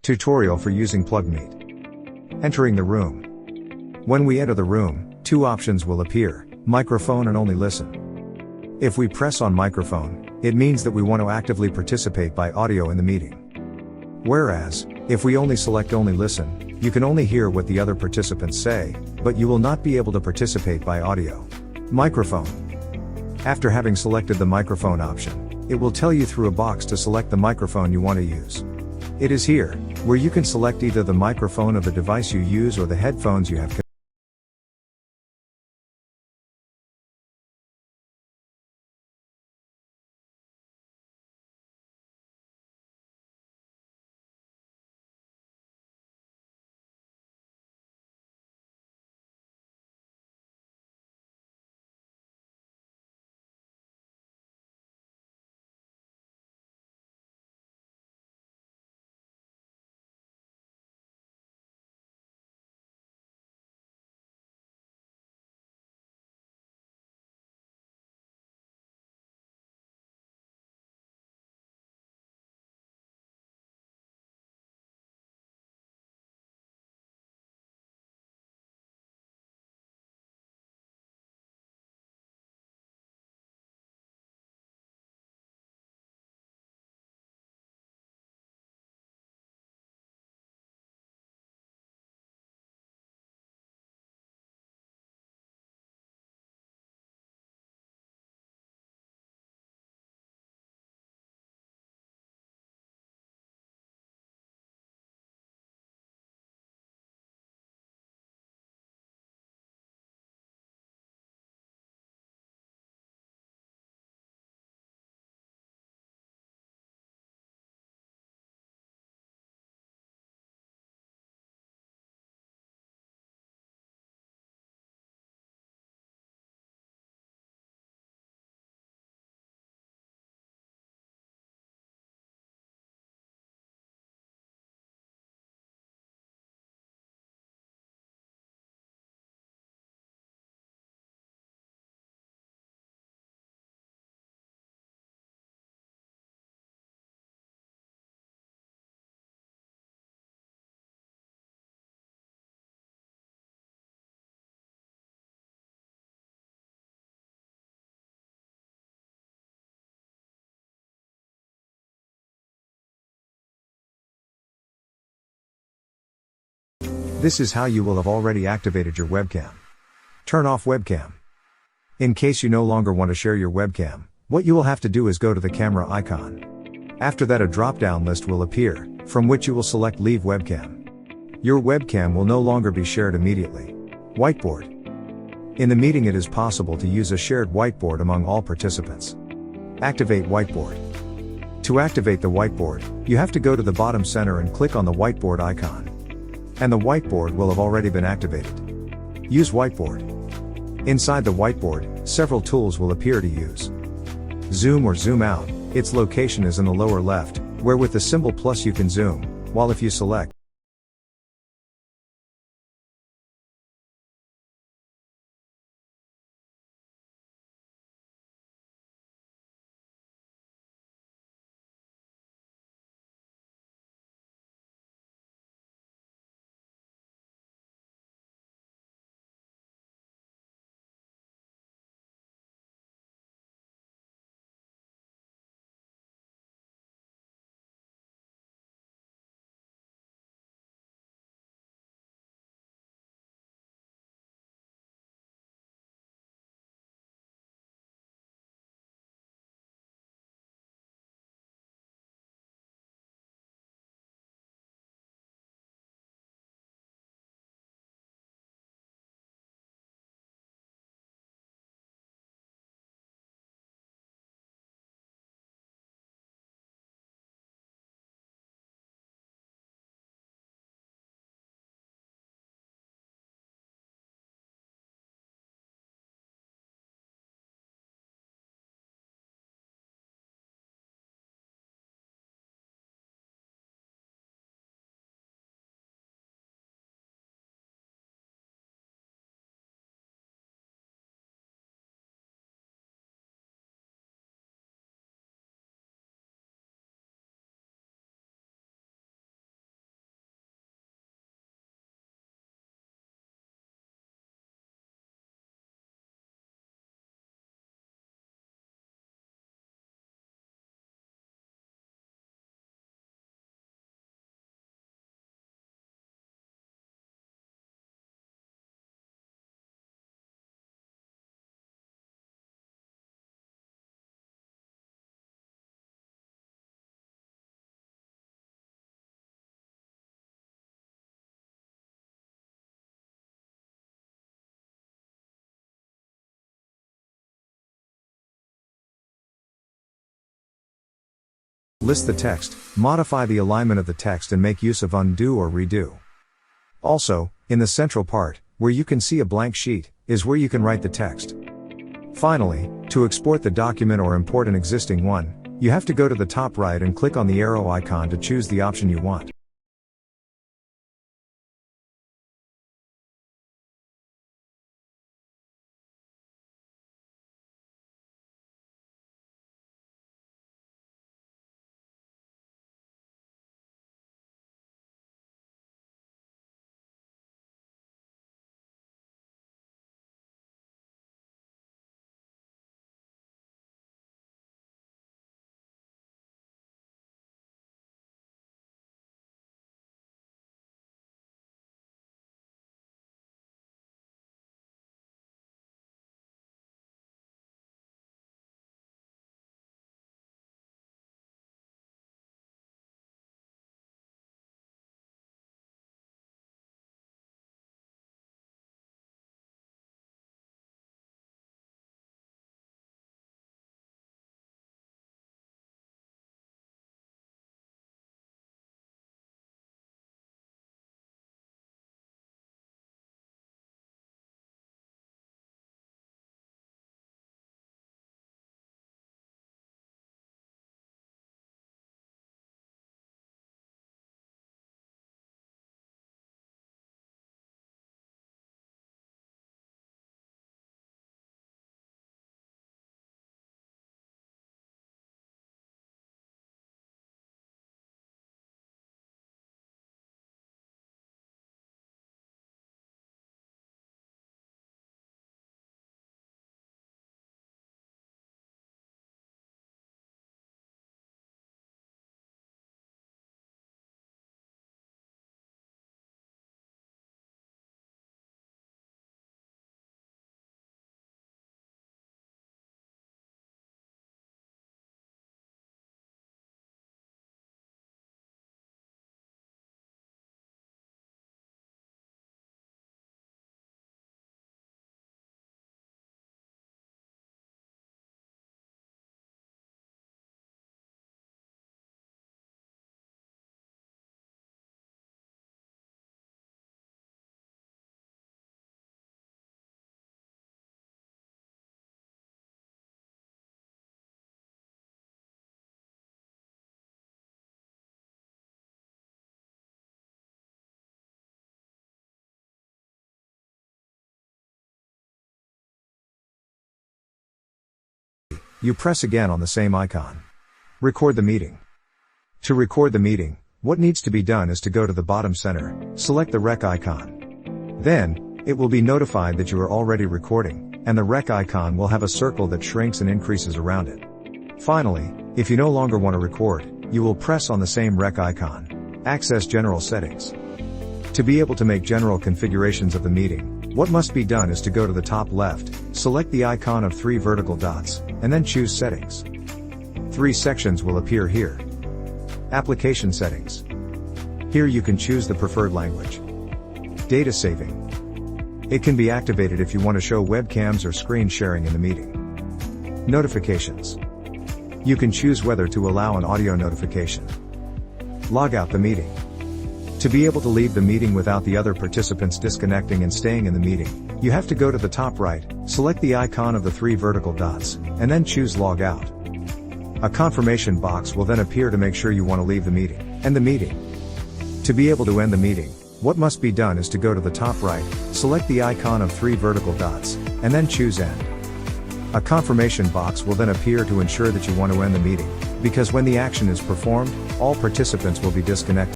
Tutorial for using plugNmeet. Entering the room. When we enter the room, two options will appear, microphone and only listen. If we press on microphone, it means that we want to actively participate by audio in the meeting. Whereas, if we only select only listen, you can only hear what the other participants say, but you will not be able to participate by audio. Microphone. After having selected the microphone option, it will tell you through a box to select the microphone you want to use. It is here, where you can select either the microphone of the device you use or the headphones you have. This is how you will have already activated your webcam. Turn off webcam. In case you no longer want to share your webcam, what you will have to do is go to the camera icon. After that, a drop-down list will appear, from which you will select Leave Webcam. Your webcam will no longer be shared immediately. Whiteboard. In the meeting, it is possible to use a shared whiteboard among all participants. Activate whiteboard. To activate the whiteboard, you have to go to the bottom center and click on the whiteboard icon. And the whiteboard will have already been activated. Use whiteboard. Inside the whiteboard, several tools will appear to use. Zoom or zoom out, its location is in the lower left, where with the symbol plus you can zoom, while if you select list the text, modify the alignment of the text and make use of undo or redo. Also, in the central part, where you can see a blank sheet, is where you can write the text. Finally, to export the document or import an existing one, you have to go to the top right and click on the arrow icon to choose the option you want. You press again on the same icon. Record the meeting. To record the meeting, what needs to be done is to go to the bottom center, select the rec icon. Then, it will be notified that you are already recording, and the rec icon will have a circle that shrinks and increases around it. Finally, if you no longer want to record, you will press on the same rec icon. Access General Settings. To be able to make general configurations of the meeting, what must be done is to go to the top left, select the icon of 3 vertical dots, and then choose Settings. 3 sections will appear here. Application Settings. Here you can choose the preferred language. Data Saving. It can be activated if you want to show webcams or screen sharing in the meeting. Notifications. You can choose whether to allow an audio notification. Log out the meeting. To be able to leave the meeting without the other participants disconnecting and staying in the meeting, you have to go to the top right, select the icon of the 3 vertical dots, and then choose Log Out. A confirmation box will then appear to make sure you want to leave the meeting. End the meeting. To be able to end the meeting, what must be done is to go to the top right, select the icon of 3 vertical dots, and then choose End. A confirmation box will then appear to ensure that you want to end the meeting, because when the action is performed, all participants will be disconnected.